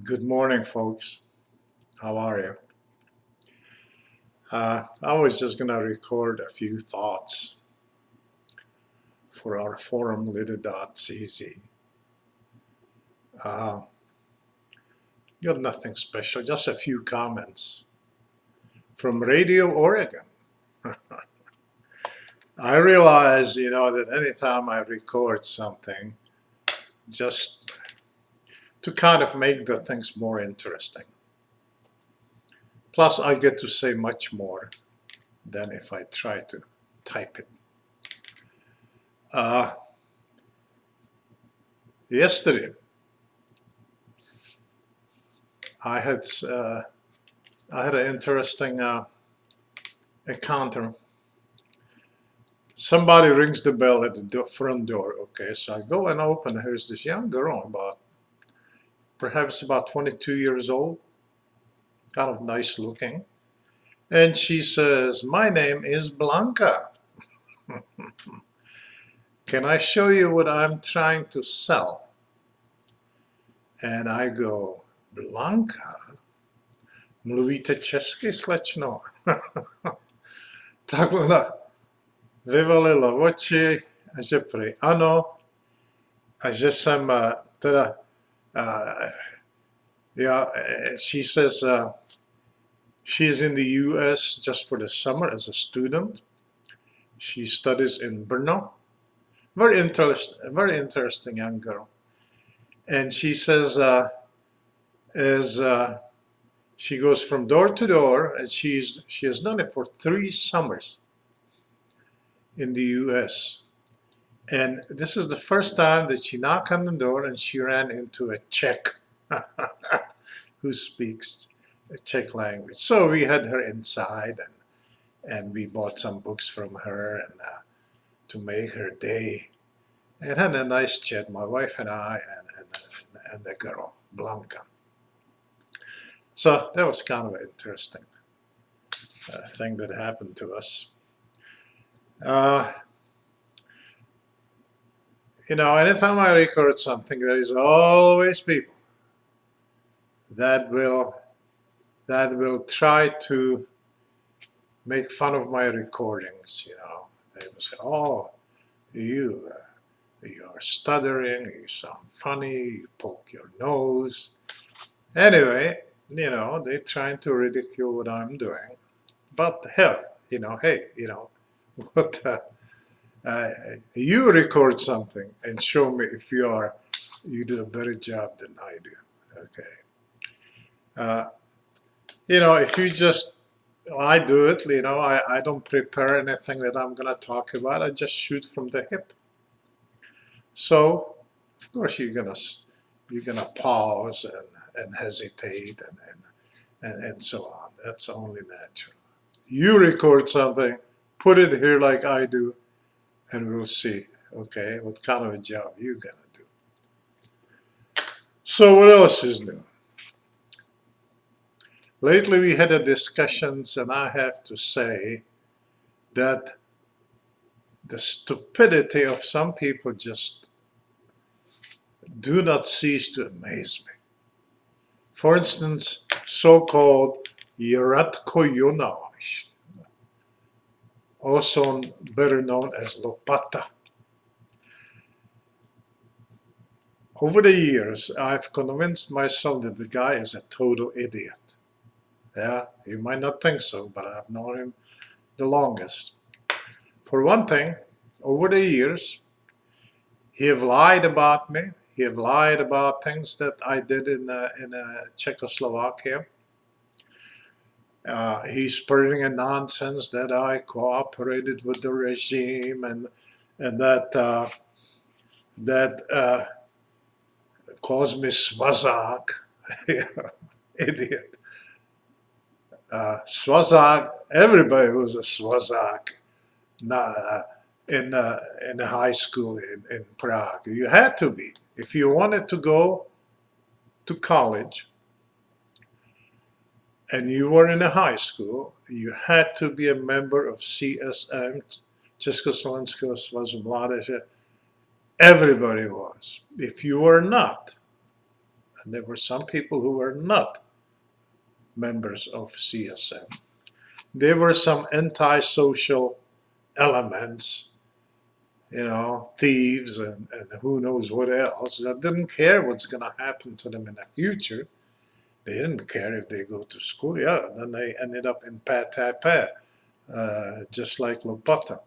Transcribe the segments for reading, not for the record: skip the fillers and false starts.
Good morning, folks. How are you? I was just going to record a few thoughts for our forum, Lide.cz. Uh, got nothing special, just a few comments from Radio Oregon. I realize, that anytime I record something, just to kind of make the things more interesting. Plus, I get to say much more than if I try to type it. Uh, Yesterday, I had an interesting encounter. Somebody rings the bell at the front door. Okay, so I go and open. Here's this young girl, perhaps about 22 years old, kind of nice looking, and she says, "My name is Blanca. Can I show you what I'm trying to sell?" And I go, "Blanca, mluvíte česky, slečno?" Tak ona vyvalila oči a že prý ano, a že jsem teda, she says she's in the US just for the summer as a student. She studies in Brno. Very interesting young girl. And she says, she goes from door to door, and she has done it for 3 summers in the US. And this is the first time that she knocked on the door and she ran into a Czech who speaks a Czech language. So we had her inside, and we bought some books from her and to make her day. And had a nice chat, my wife and I, and the girl, Blanca. So that was kind of an interesting thing that happened to us. Anytime I record something, there is always people that will try to make fun of my recordings. They will say, "Oh, you are stuttering, you sound funny, you poke your nose." Anyway, they're trying to ridicule what I'm doing. But hell, hey, what? You record something and show me if you do a better job than I do. Okay. If you just, I do it, I don't prepare anything that I'm going to talk about. I just shoot from the hip. So, of course, you're gonna pause and hesitate and so on. That's only natural. You record something, put it here like I do, and we'll see, okay, what kind of a job you're gonna do. So what else is new? Lately we had a discussions, and I have to say that the stupidity of some people just do not cease to amaze me. For instance, so-called Yaratko Yonash, also better known as Lopata. Over the years, I've convinced myself that the guy is a total idiot. Yeah, you might not think so, but I've known him the longest. For one thing, over the years, he have lied about me. He have lied about things that I did in Czechoslovakia. He's spreading a nonsense that I cooperated with the regime and that calls me Swazak, idiot. Swazak, everybody was a Swazak in the high school in Prague. You had to be. If you wanted to go to college and you were in a high school, you had to be a member of CSM, Československého svazu mládeže, Everybody was. If you were not, and there were some people who were not members of CSM, there were some antisocial elements, thieves and who knows what else, that didn't care what's going to happen to them in the future. They didn't care if they go to school. Yeah, then they ended up in Patape, just like Lopata.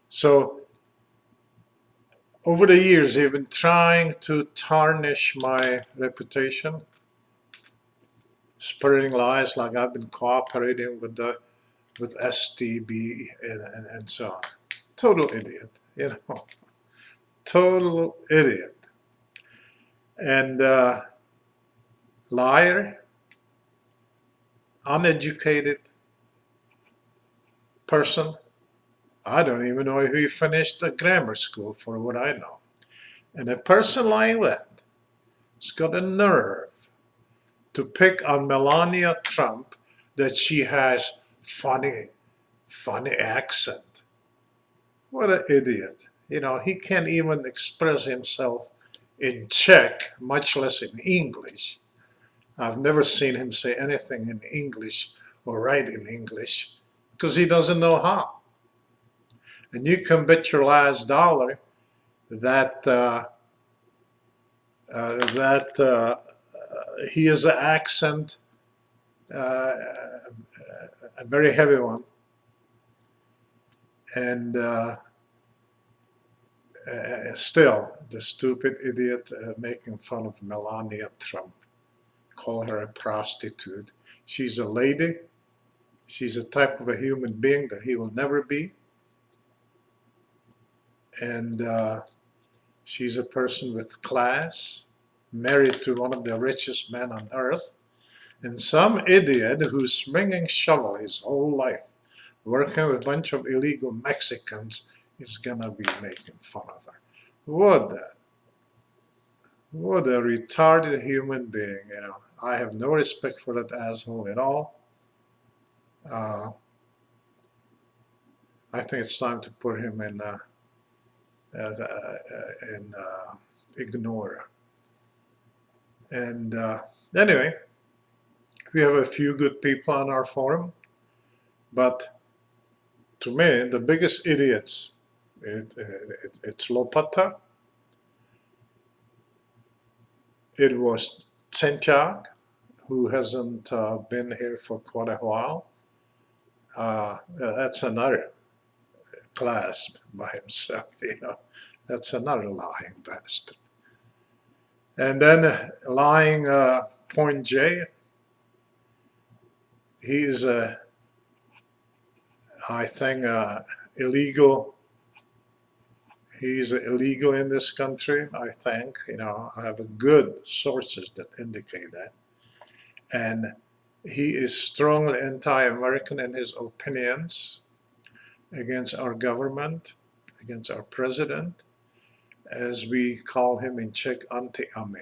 So over the years, they've been trying to tarnish my reputation, spreading lies like I've been cooperating with STB and so on. Total idiot, total idiot. And liar, uneducated person. I don't even know if he finished the grammar school, for what I know. And a person like that has got a nerve to pick on Melania Trump that she has funny accent. What an idiot. He can't even express himself in Czech, much less in English. I've never seen him say anything in English or write in English because he doesn't know how. And you can bet your last dollar that he has an accent, a very heavy one, and still the stupid idiot making fun of Melania Trump, call her a prostitute. She's a lady. She's a type of a human being that he will never be, and she's a person with class, married to one of the richest men on earth, and some idiot who's swinging shovel his whole life, working with a bunch of illegal Mexicans, is gonna be making fun of her. What a retarded human being, I have no respect for that asshole at all. I think it's time to put him in ignore. And anyway, we have a few good people on our forum, but to me, the biggest idiots, it's Lopata, it was Tsenchak, who hasn't been here for quite a while. That's another class by himself, That's another lying bastard. And then lying Point J, he's I think illegal. He's illegal in this country, I think. I have good sources that indicate that. And he is strongly anti-American in his opinions against our government, against our president, as we call him in Czech, anti-Ami.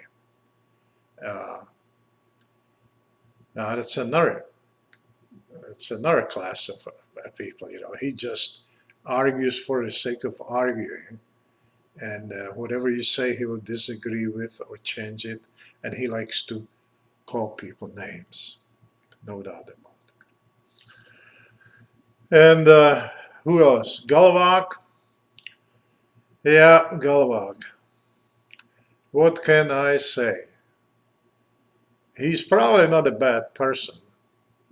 Now that's another class of people. He just argues for the sake of arguing, and whatever you say he will disagree with or change it, and he likes to call people names, no doubt about it. And who else? Galvak. Yeah, Galvak. What can I say? He's probably not a bad person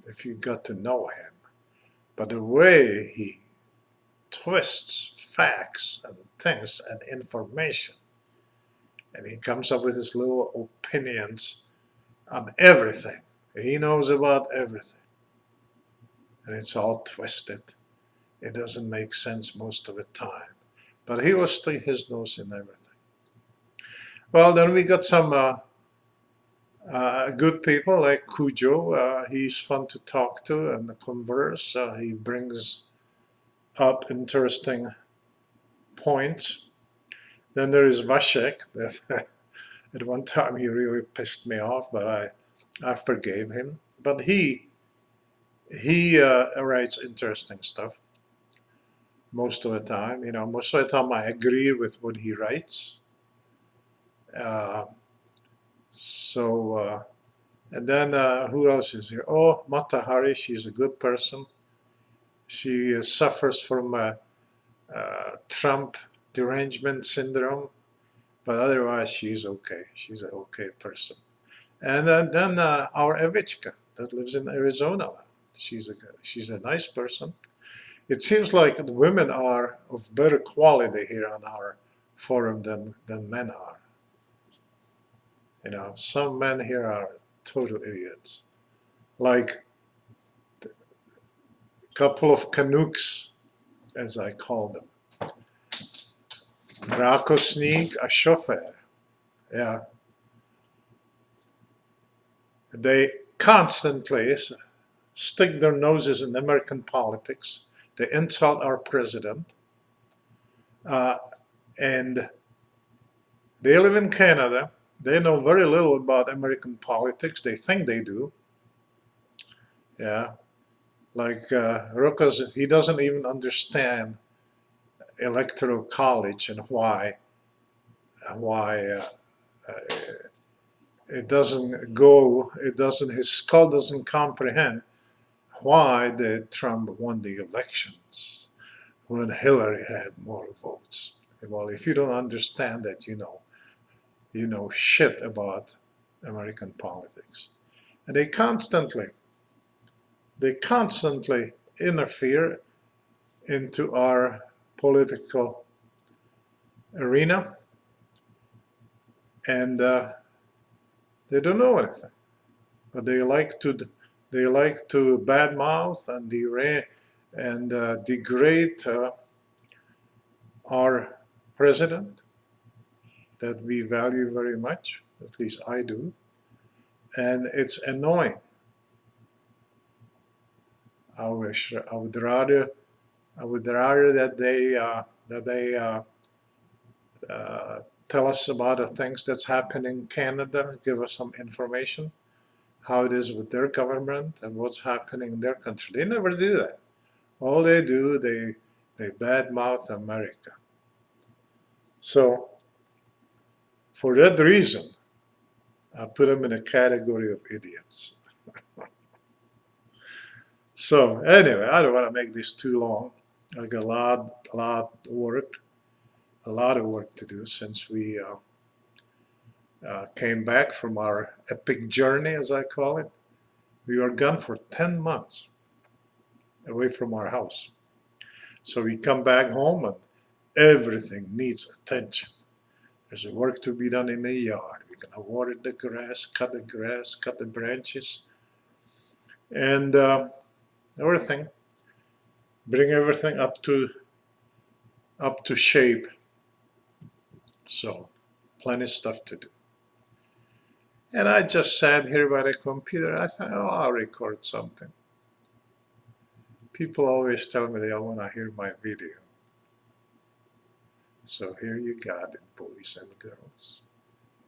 if you got to know him, but the way he twists facts and things and information, and he comes up with his little opinions on everything. He knows about everything, and it's all twisted. It doesn't make sense most of the time, but he will stick his nose in everything. Well, then we got some good people like Cujo. He's fun to talk to and converse. He brings up interesting points. Then there is Vashek. That at one time he really pissed me off, but I forgave him. But he writes interesting stuff. most of the time. Most of the time I agree with what he writes. Uh, and then who else is here? Oh, Mata Hari, she's a good person. She suffers from Trump derangement syndrome, but otherwise she's okay. She's an okay person. And then our Evichka that lives in Arizona. She's a nice person. It seems like the women are of better quality here on our forum than men are. Some men here are total idiots. Like a couple of Canucks, as I call them. Rakosnik a chauffeur. Yeah. They constantly stick their noses in American politics. They insult our president. And they live in Canada. They know very little about American politics. They think they do. Yeah. Like Rukas, he doesn't even understand electoral college and why it doesn't, his skull doesn't comprehend why Trump won the elections when Hillary had more votes. Well, if you don't understand that, you know shit about American politics. And they constantly interfere into our political arena, and they don't know anything, but they like to badmouth and degrade our president that we value very much. At least I do, and it's annoying. I would rather that they tell us about the things that's happening in Canada, give us some information, how it is with their government and what's happening in their country. They never do that. All they do, they badmouth America. So for that reason, I put them in a category of idiots. So anyway, I don't want to make this too long. I got a lot of work to do since we came back from our epic journey, as I call it. We were gone for 10 months away from our house. So we come back home and everything needs attention. There's work to be done in the yard. We're going to water the grass, cut the branches, and everything. Bring everything up to shape. So, plenty of stuff to do. And I just sat here by the computer. I thought, oh, I'll record something. People always tell me they want to hear my video. So here you got it, boys and girls.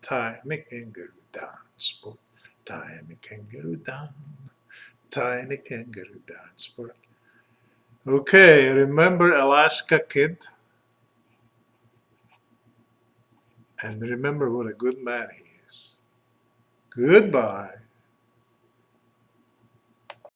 Tiny kangaroo dance, boy. Tiny kangaroo down. Tiny kangaroo dance, boy. Okay, remember Alaska Kid? And remember what a good man he is. Goodbye.